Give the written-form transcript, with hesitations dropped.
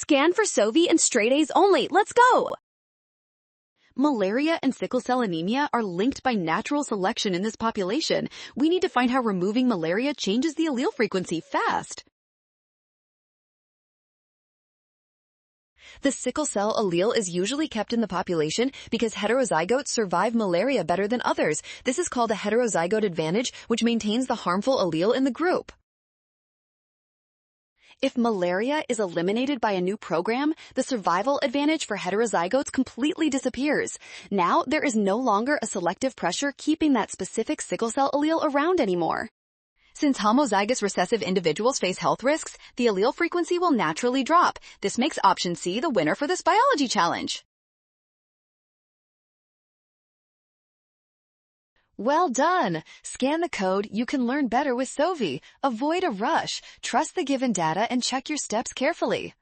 Scan for Sovi and straight A's only. Let's go! Malaria and sickle cell anemia are linked by natural selection in this population. We need to find how removing malaria changes the allele frequency fast. The sickle cell allele is usually kept in the population because heterozygotes survive malaria better than others. This is called a heterozygote advantage, which maintains the harmful allele in the group. If malaria is eliminated by a new program, the survival advantage for heterozygotes completely disappears. Now, there is no longer a selective pressure keeping that specific sickle cell allele around anymore. Since homozygous recessive individuals face health risks, the allele frequency will naturally drop. This makes option C the winner for this biology challenge. Well done! Scan the code. You can learn better with Sovi. Avoid a rush. Trust the given data and check your steps carefully.